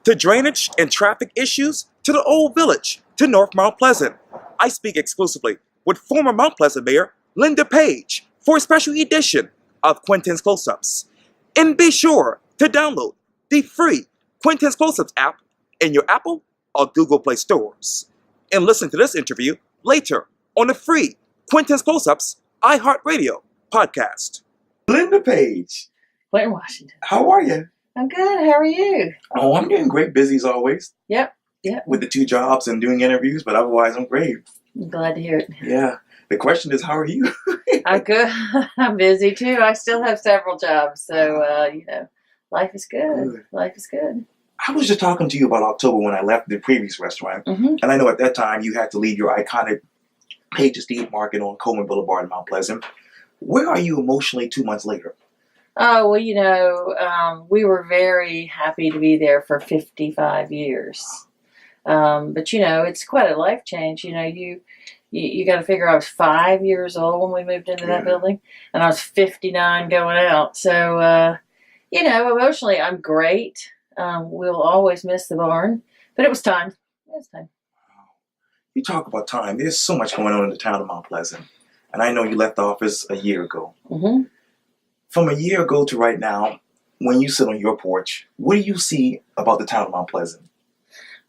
to drainage and traffic issues, to the Old Village, to North Mount Pleasant. I speak exclusively with former Mount Pleasant Mayor Linda Page for a special edition of Quintin's Close-Ups. And be sure to download the free Quintin's Close-Ups app in your Apple or Google Play stores. And listen to this interview later on the free Quintin's Close-Ups iHeartRadio podcast. Linda Page. Quintin, Washington. How are you? I'm good. How are you? Oh, I'm doing great. Busy as always. Yep. With the 2 jobs and doing interviews, but otherwise I'm great. I'm glad to hear it. Yeah. The question is, how are you? I'm good. I'm busy too. I still have several jobs, so life is good. Life is good. I was just talking to you about October when I left the previous restaurant, and I know at that time you had to leave your iconic Page Estate Market on Coleman Boulevard in Mount Pleasant. Where are you emotionally 2 months later? Oh, well, we were very happy to be there for 55 years. But, it's quite a life change. You got to figure I was 5 years old when we moved into that building, and I was 59 going out. So, emotionally, I'm great. We'll always miss the barn, but it was time. It was time. You talk about time. There's so much going on in the town of Mount Pleasant, and I know you left the office a year ago. Mm-hmm. From a year ago to right now, when you sit on your porch, what do you see about the town of Mount Pleasant?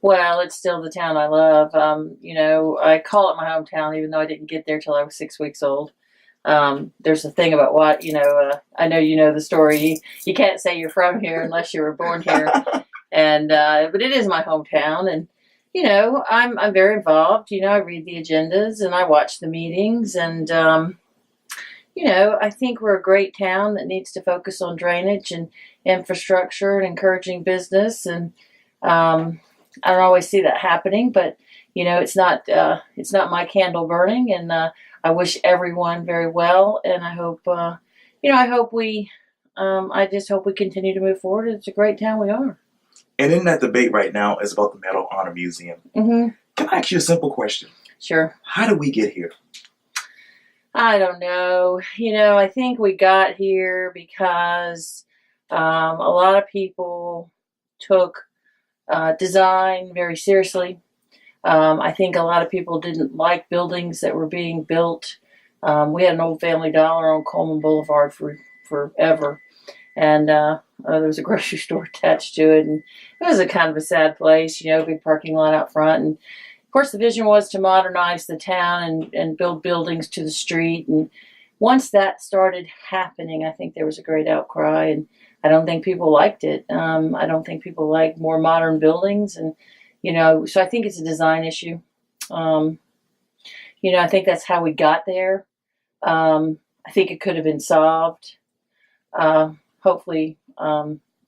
Well, it's still the town I love. I call it my hometown, even though I didn't get there till I was 6 weeks old. There's a thing about I know you know the story. You can't say you're from here unless you were born here. But it is my hometown, and I'm very involved. I read the agendas and I watch the meetings, and I think we're a great town that needs to focus on drainage and infrastructure and encouraging business, and I don't always see that happening, but it's not my candle burning, and I wish everyone very well, and I hope I just hope we continue to move forward. It's a great town we are. And in that debate right now is about the Medal of Honor Museum. Mm-hmm. Can I ask you a simple question? Sure. How did we get here? I don't know. I think we got here because a lot of people took design very seriously. I think a lot of people didn't like buildings that were being built. We had an old Family Dollar on Coleman Boulevard for forever, and there was a grocery store attached to it, and it was a kind of a sad place, big parking lot out front. And of course, the vision was to modernize the town and build buildings to the street. And once that started happening, I think there was a great outcry, and I don't think people liked it. I don't think people like more modern buildings, and so I think it's a design issue. I think that's how we got there. I think it could have been solved. Hopefully,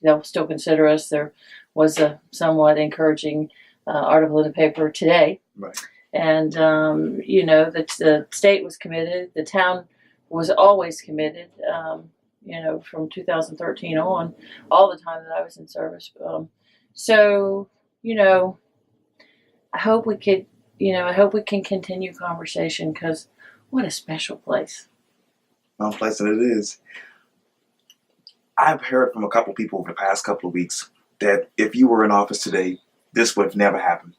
they'll still consider us. There was a somewhat encouraging article in the paper today. Right. And, the state was committed. The town was always committed, from 2013 on, all the time that I was in service. I hope we could, I hope we can continue conversation, because what a special place. Mount Pleasant it is. I've heard from a couple people over the past couple of weeks that if you were in office today, this would have never happened.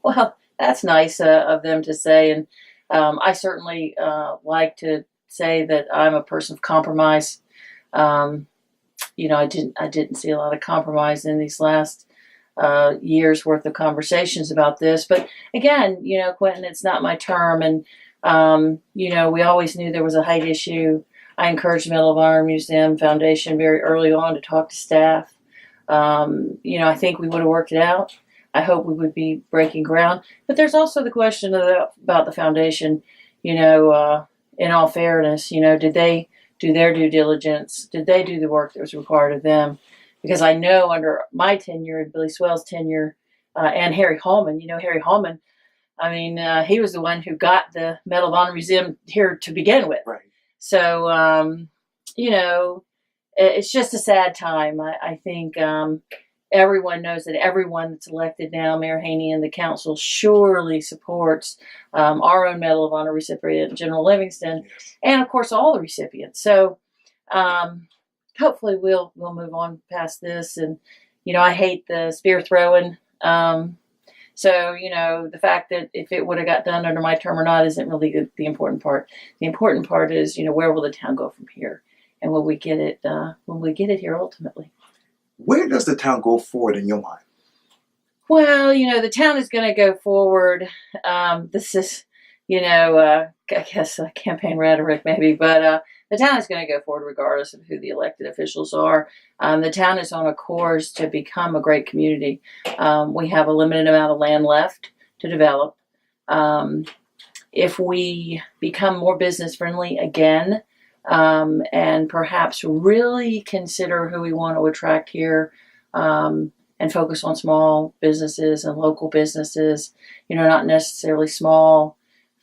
Well, that's nice of them to say, and I certainly like to say that I'm a person of compromise. I didn't see a lot of compromise in these last years worth of conversations about this. But again, Quintin, it's not my term, and we always knew there was a height issue. I encouraged the Medal of Honor Museum Foundation very early on to talk to staff. I think we would have worked it out. I hope we would be breaking ground. But there's also the question about the foundation. In all fairness, did they do their due diligence? Did they do the work that was required of them? Because I know under my tenure and Billy Swell's tenure and Harry Hallman, Harry Hallman, he was the one who got the Medal of Honor Museum here to begin with. Right. So, it's just a sad time. I think everyone knows that everyone that's elected now, Mayor Haney and the council, surely supports our own Medal of Honor recipient, General Livingston, yes, and of course all the recipients. So hopefully we'll move on past this, and I hate the spear throwing. So, the fact that if it would have got done under my term or not isn't really the important part. The important part is, where will the town go from here? And will we get it here ultimately? Where does the town go forward in your mind? Well, the town is going to go forward. This is, I guess campaign rhetoric maybe, but the town is going to go forward regardless of who the elected officials are. The town is on a course to become a great community. We have a limited amount of land left to develop. If we become more business friendly again, and perhaps really consider who we want to attract here, and focus on small businesses and local businesses, not necessarily small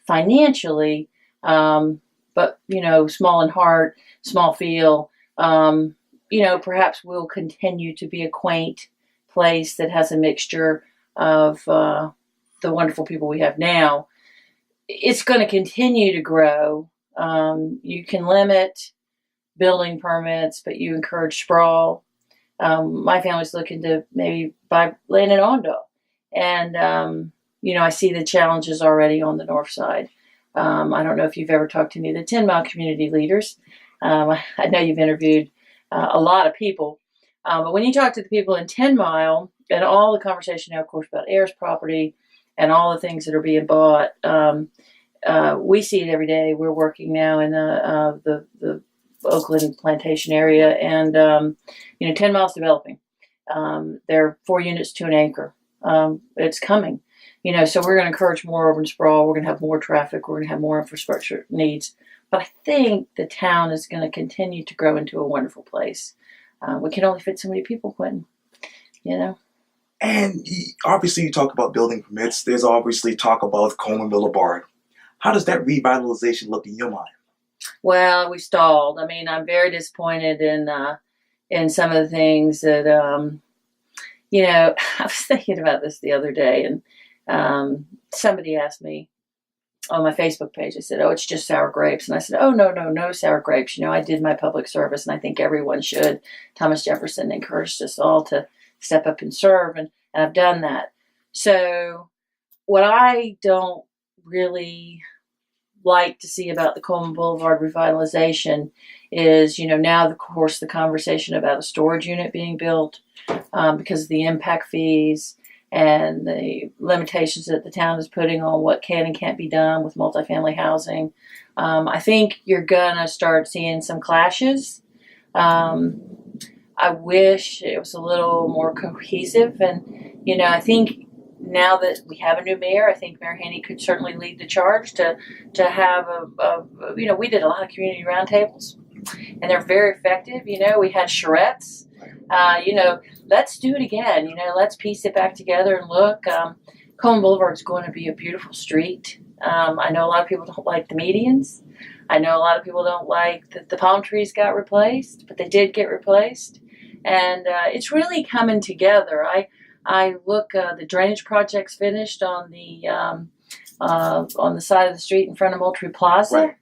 financially, but, small in heart, small feel, perhaps we'll continue to be a quaint place that has a mixture of the wonderful people we have now. It's going to continue to grow. You can limit building permits, but you encourage sprawl. My family's looking to maybe buy land in Ondo. And, I see the challenges already on the north side. I don't know if you've ever talked to any of the 10 Mile community leaders. I know you've interviewed a lot of people. But when you talk to the people in 10 Mile, and all the conversation now, of course, about heirs property and all the things that are being bought, we see it every day. We're working now in the Oakland Plantation area, and 10 Miles developing. There are 4 units to an acre. It's coming. So we're going to encourage more urban sprawl. We're going to have more traffic. We're going to have more infrastructure needs. But I think the town is going to continue to grow into a wonderful place. We can only fit so many people, Quintin. And obviously, you talk about building permits. There's obviously talk about Coleman Boulevard. How does that revitalization look in your mind? Well, we stalled. I mean, I'm very disappointed in some of the things that, I was thinking about this the other day, and somebody asked me on my Facebook page, I said, "Oh, it's just sour grapes." And I said, "Oh, no sour grapes. I did my public service, and I think everyone should. Thomas Jefferson encouraged us all to step up and serve, and I've done that." So what I don't really like to see about the Coleman Boulevard revitalization is, now, of course, the conversation about a storage unit being built because of the impact fees and the limitations that the town is putting on what can and can't be done with multifamily housing. I think you're going to start seeing some clashes. I wish it was a little more cohesive. And, I think now that we have a new mayor, I think Mayor Haney could certainly lead the charge to have we did a lot of community roundtables, and they're very effective. We had charrettes. Let's do it again. Let's piece it back together and look. Coleman Boulevard is going to be a beautiful street. I know a lot of people don't like the medians. I know a lot of people don't like that the palm trees got replaced, but they did get replaced. And it's really coming together. I look, the drainage project's finished on the side of the street in front of Moultrie Plaza. Right.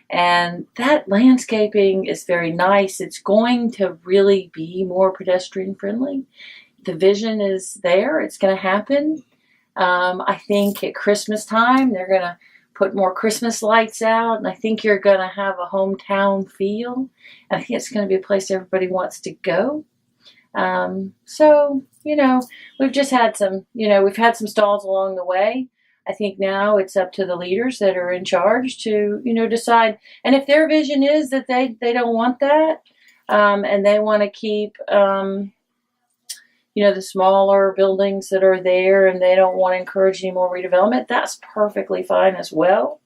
And that landscaping is very nice. It's going to really be more pedestrian friendly. The vision is there. It's going to happen. I think at Christmas time, they're going to put more Christmas lights out. And I think you're going to have a hometown feel. I think it's going to be a place everybody wants to go. So, we've just had we've had some stalls along the way. I think now it's up to the leaders that are in charge to, decide. And if their vision is that they don't want that, and they want to keep, the smaller buildings that are there, and they don't want to encourage any more redevelopment, that's perfectly fine as well.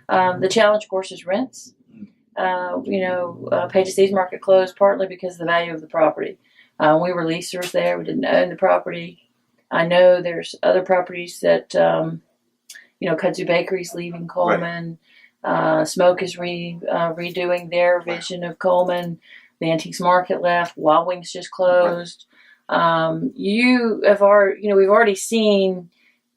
The challenge, of course, is rents. Pages East Market closed partly because of the value of the property. We were leasers there. We didn't own the property. I know there's other properties that, Kudzu Bakery's leaving Coleman. Right. Smoke is redoing their vision of Coleman. The Antiques Market left. Wild Wings just closed. Right. We've already seen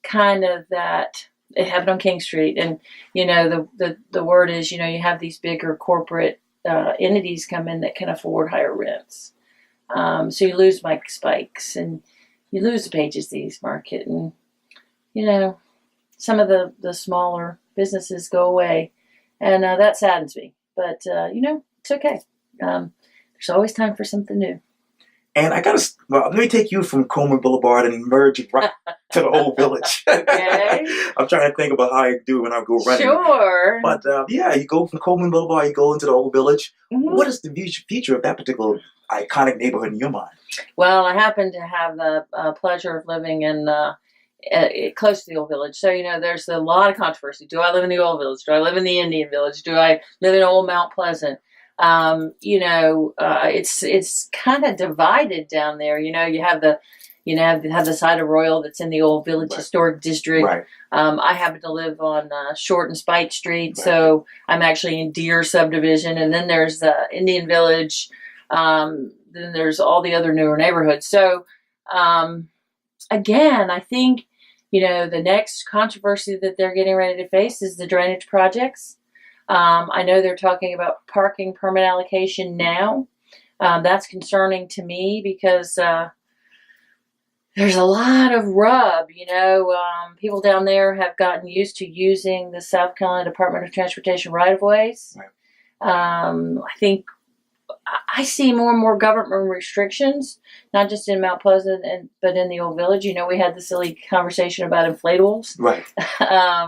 kind of that. It happened on King Street. And, the word is, you have these bigger corporate entities come in that can afford higher rents. So you lose Mike Spikes, and you lose the Pages East Market, and some of the smaller businesses go away, and that saddens me. But it's okay. There's always time for something new. And let me take you from Coleman Boulevard and merge right to the old village. Okay. I'm trying to think about how I do when I go running. Sure. But you go from Coleman Boulevard, you go into the old village. Mm-hmm. What is the future of that particular iconic neighborhood in your mind? Well, I happen to have the pleasure of living in close to the old village. So, there's a lot of controversy. Do I live in the old village? Do I live in the Indian village? Do I live in old Mount Pleasant? It's kind of divided down there. You have the side of Royal that's in the old Village Historic District. Right. I happen to live on Short and Spite Street, so I'm actually in Deer subdivision, and then there's the Indian Village. Then there's all the other newer neighborhoods. So, again, I think the next controversy that they're getting ready to face is the drainage projects. I know they're talking about parking permit allocation now. That's concerning to me because there's a lot of rub. People down there have gotten used to using the South Carolina Department of Transportation right-of-ways. Right. I think I see more and more government restrictions, not just in Mount Pleasant, but in the old village. We had the silly conversation about inflatables. Right.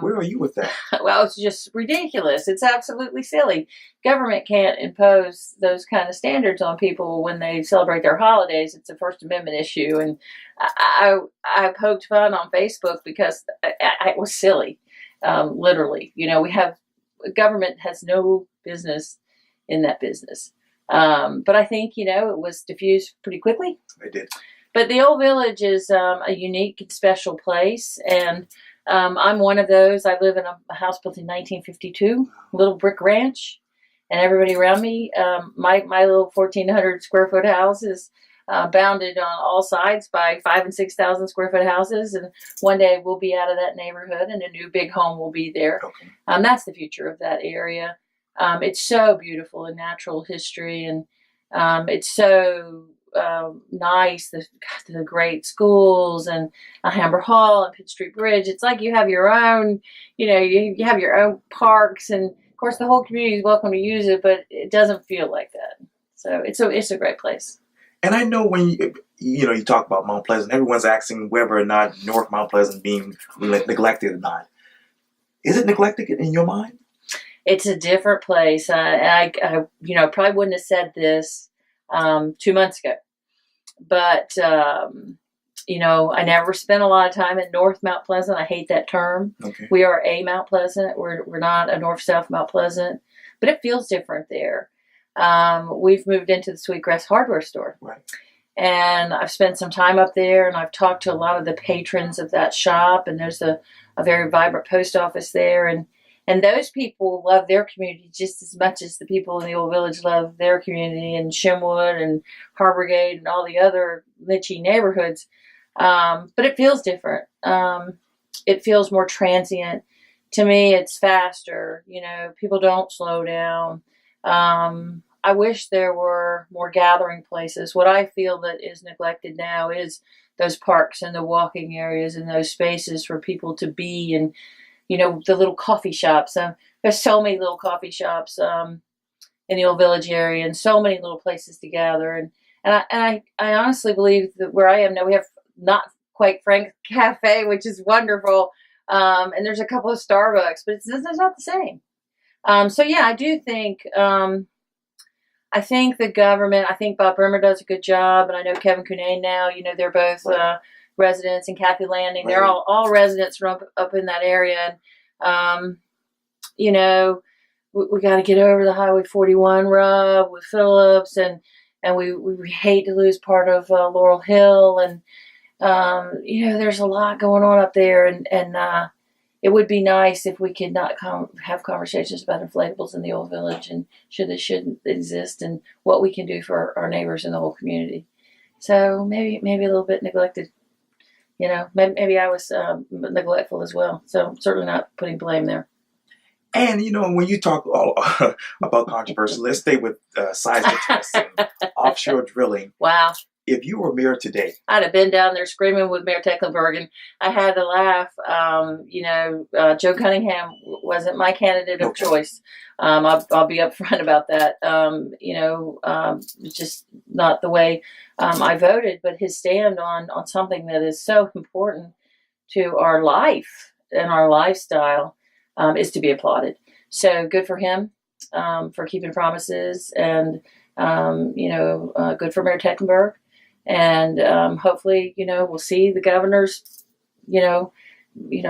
Where are you with that? Well, it's just ridiculous. It's absolutely silly. Government can't impose those kind of standards on people when they celebrate their holidays. It's a First Amendment issue. And I poked fun on Facebook because it was silly, literally. Government has no business in that business. But I think, it was diffused pretty quickly. It did. But the old village is a unique and special place. And I'm one of those. I live in a house built in 1952, little brick ranch. And everybody around me, my little 1,400 square foot house is bounded on all sides by 5,000 and 6,000 square foot houses. And one day we'll be out of that neighborhood and a new big home will be there. Okay. That's the future of that area. It's so beautiful in natural history, and it's so nice. The great schools and Alhambra Hall and Pitt Street Bridge. It's like you have your own, you have your own parks, and of course the whole community is welcome to use it, but it doesn't feel like that. So it's a great place. And I know when you talk about Mount Pleasant, everyone's asking whether or not North Mount Pleasant being neglected or not. Is it neglected in your mind? It's a different place. I probably wouldn't have said this 2 months ago, but I never spent a lot of time in North Mount Pleasant. I hate that term. Okay. We are a Mount Pleasant. We're not a North-South Mount Pleasant, but it feels different there. We've moved into the Sweetgrass Hardware store, right? And I've spent some time up there, and I've talked to a lot of the patrons of that shop. And there's a very vibrant post office there, and those people love their community just as much as the people in the old village love their community, and Shimwood and Harborgate and all the other niche neighborhoods. But it feels different. It feels more transient. To me, it's faster. People don't slow down. I wish there were more gathering places. What I feel that is neglected now is those parks and the walking areas and those spaces for people to be, and the little coffee shops. There's so many little coffee shops in the old village area, and so many little places to gather. And I honestly believe that where I am now, we have Not Quite Frank Cafe, which is wonderful, and there's a couple of Starbucks, but it's not the same. So yeah, I do think. I think the government. I think Bob Bremer does a good job, and I know Kevin Cunane now. They're both. Residents, and Kathy Landing, they're all residents from up in that area. And, we got to get over the Highway 41 rub with Phillips, and we hate to lose part of Laurel Hill. And, there's a lot going on up there. And it would be nice if we could not have conversations about inflatables in the old village, and they shouldn't exist, and what we can do for our neighbors in the whole community. So maybe a little bit neglected. Maybe I was neglectful as well. So certainly not putting blame there. And when you talk all about controversy, let's stay with seismic tests and offshore drilling. Wow. If you were mayor today, I'd have been down there screaming with Mayor Tecklenburg, and I had to laugh. Joe Cunningham wasn't my candidate of Okay. choice. I'll be upfront about that. It's just not the way I voted, but his stand on something that is so important to our life and our lifestyle is to be applauded. So good for him for keeping promises, and good for Mayor Tecklenburg. And hopefully, we'll see the governors,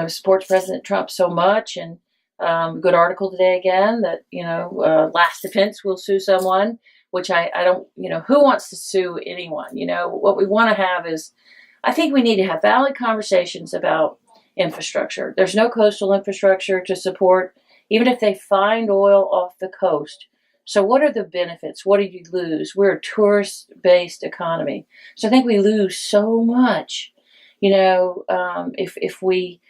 supports President Trump so much. And good article today again that, Last Defense will sue someone, which I don't, who wants to sue anyone? What we want to have is, I think we need to have valid conversations about infrastructure. There's no coastal infrastructure to support, even if they find oil off the coast. So what are the benefits? What do you lose? We're a tourist-based economy. So I think we lose so much, if we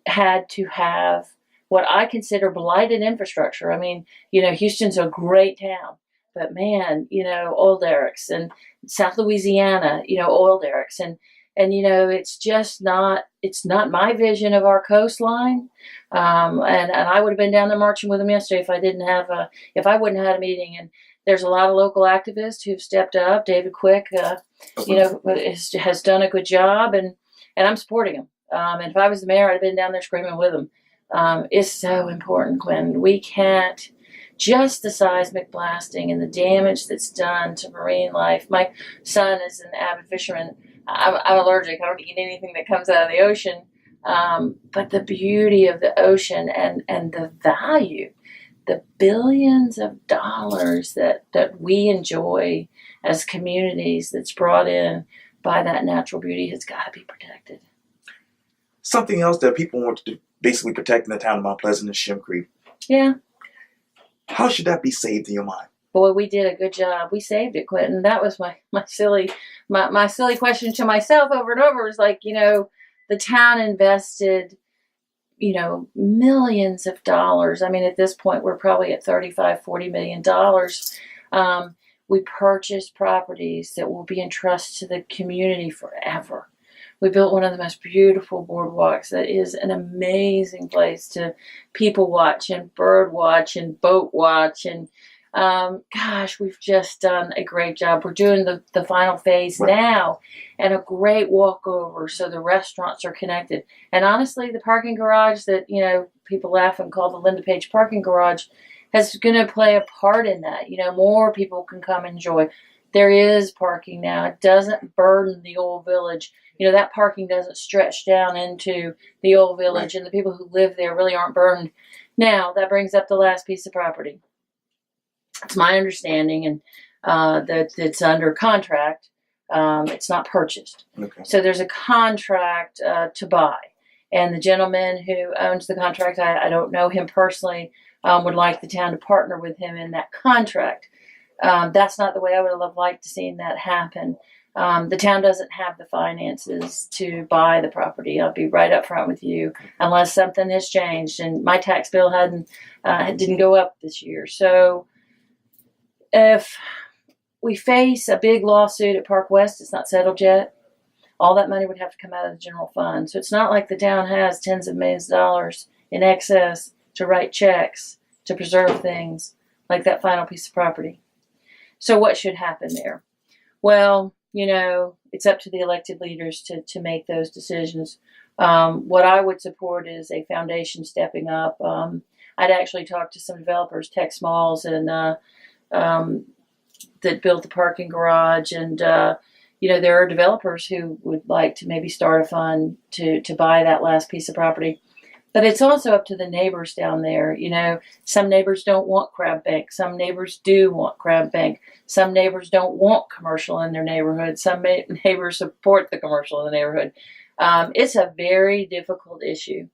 had to have what I consider blighted infrastructure. I mean, Houston's a great town, but man, oil derricks, and South Louisiana, oil derricks. And it's not my vision of our coastline. And I would have been down there marching with them yesterday if I wouldn't have had a meeting. And there's a lot of local activists who've stepped up. David Quick, has done a good job, and I'm supporting him. And if I was the mayor, I'd have been down there screaming with him. It's so important, Quintin. We can't, just the seismic blasting and the damage that's done to marine life. My son is an avid fisherman. I'm allergic. I don't eat anything that comes out of the ocean. But the beauty of the ocean and the value, the billions of dollars that we enjoy as communities that's brought in by that natural beauty has got to be protected. Something else that people want to basically protect in the town of Mount Pleasant is Shem Creek. Yeah. How should that be saved in your mind? Boy, we did a good job. We saved it, Quintin. That was my silly question to myself over and over. Was like, the town invested, millions of dollars. I mean, at this point, we're probably at $35-40 million. We purchased properties that will be entrusted to the community forever. We built one of the most beautiful boardwalks that is an amazing place to people watch and bird watch and boat watch. And we've just done a great job. We're doing the final phase now, and a great walkover, so the restaurants are connected. And honestly, the parking garage that, people laugh and call the Linda Page parking garage is going to play a part in that. More people can come enjoy. There is parking now. It doesn't burden the old village. That parking doesn't stretch down into the old village, and the people who live there really aren't burdened. Now, that brings up the last piece of property. It's my understanding, and that it's under contract. It's not purchased. Okay. So there's a contract to buy. And the gentleman who owns the contract, I don't know him personally, would like the town to partner with him in that contract. That's not the way I would have liked to see that happen. The town doesn't have the finances to buy the property. I'll be right up front with you, unless something has changed. And my tax bill didn't go up this year. So if we face a big lawsuit at Park West, it's not settled yet, all that money would have to come out of the general fund. So it's not like the town has tens of millions of dollars in excess to write checks to preserve things like that final piece of property. So what should happen there? Well, it's up to the elected leaders to make those decisions. What I would support is a foundation stepping up. I'd actually talked to some developers, Tech Smalls, and that built the parking garage. And, there are developers who would like to maybe start a fund to buy that last piece of property. But it's also up to the neighbors down there. Some neighbors don't want Crab Bank. Some neighbors do want Crab Bank. Some neighbors don't want commercial in their neighborhood. Some neighbors support the commercial in the neighborhood. It's a very difficult issue.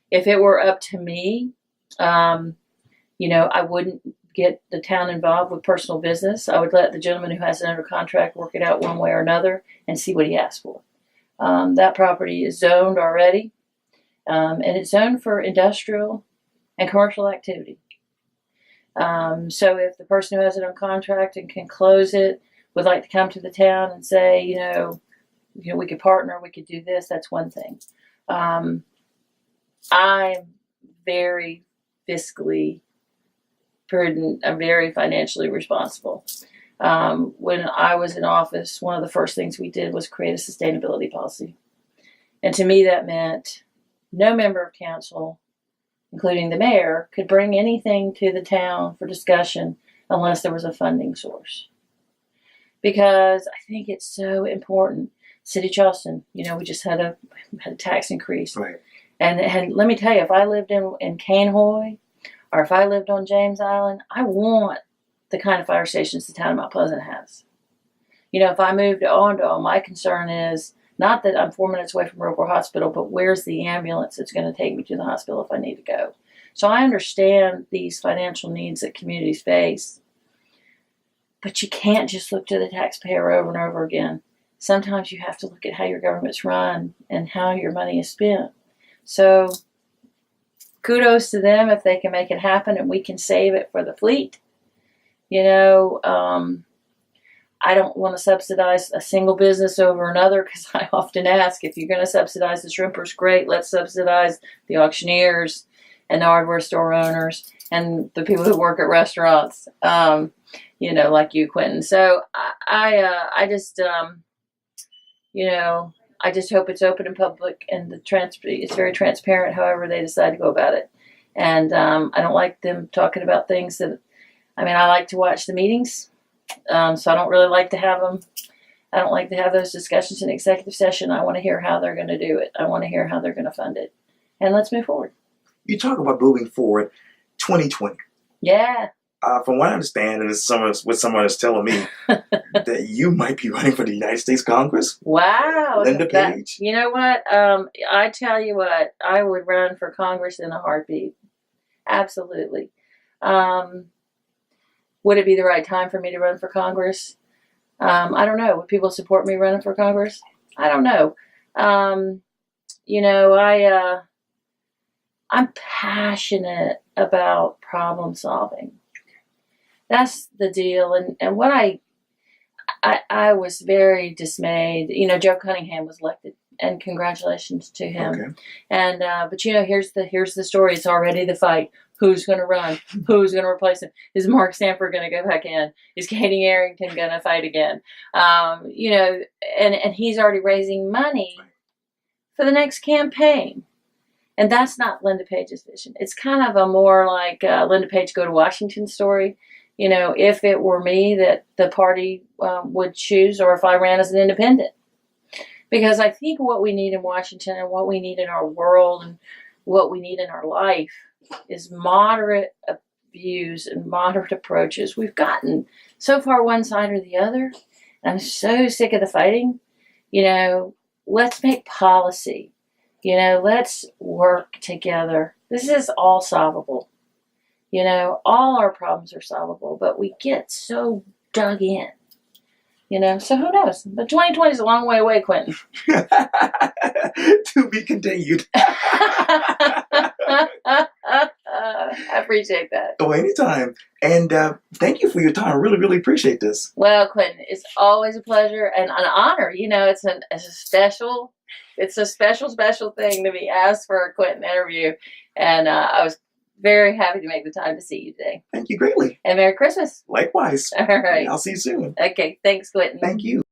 If it were up to me, I wouldn't get the town involved with personal business. I would let the gentleman who has it under contract work it out one way or another and see what he asks for. That property is zoned already. And it's zoned for industrial and commercial activity. So if the person who has it on contract and can close it would like to come to the town and say, we could partner, we could do this, that's one thing. I'm very fiscally prudent. I'm very financially responsible. When I was in office, one of the first things we did was create a sustainability policy. And to me, that meant no member of council, including the mayor, could bring anything to the town for discussion unless there was a funding source. Because I think it's so important. City of Charleston, we just had a tax increase. Right. And let me tell you, if I lived in Cainhoy, or if I lived on James Island, I want the kind of fire stations the town of Mount Pleasant has. If I moved to Ondale, my concern is not that I'm 4 minutes away from Roper Hospital, but where's the ambulance that's going to take me to the hospital if I need to go? So I understand these financial needs that communities face, but you can't just look to the taxpayer over and over again. Sometimes you have to look at how your government's run and how your money is spent. So kudos to them if they can make it happen and we can save it for the fleet. I don't want to subsidize a single business over another because I often ask, if you're going to subsidize the shrimpers, great, let's subsidize the auctioneers and the hardware store owners and the people who work at restaurants, like you, Quintin. So I just hope it's open and public and it's very transparent however they decide to go about it. And I don't like them talking about things I like to watch the meetings. So I don't really like to have them. I don't like to have those discussions in executive session. I want to hear how they're going to do it. I want to hear how they're going to fund it. And let's move forward. You talk about moving forward 2020. Yeah. From what I understand, and what someone is telling me, that you might be running for the United States Congress. Wow. Linda Page. You know what? I tell you what, I would run for Congress in a heartbeat. Absolutely. Would it be the right time for me to run for Congress? I don't know. Would people support me running for Congress? I don't know. I'm passionate about problem solving. That's the deal. And what I was very dismayed. Joe Cunningham was elected, and congratulations to him. Okay. And but here's the story. It's already the fight. Who's going to run? Who's going to replace him? Is Mark Sanford going to go back in? Is Katie Arrington going to fight again? And he's already raising money for the next campaign. And that's not Linda Page's vision. It's kind of a more like Linda Page go to Washington story. If it were me that the party would choose, or if I ran as an independent. Because I think what we need in Washington and what we need in our world and what we need in our life is moderate views and moderate approaches. We've gotten so far one side or the other. I'm so sick of the fighting. Let's make policy. Let's work together. This is all solvable. All our problems are solvable, but we get so dug in. So who knows? But 2020 is a long way away, Quintin. To be continued. I appreciate that. Oh, anytime. And thank you for your time. I really, really appreciate this. Well, Quintin, it's always a pleasure and an honor. It's a special thing to be asked for a Quintin interview. And I was very happy to make the time to see you today. Thank you greatly. And Merry Christmas. Likewise. All right. I'll see you soon. Okay. Thanks, Quintin. Thank you.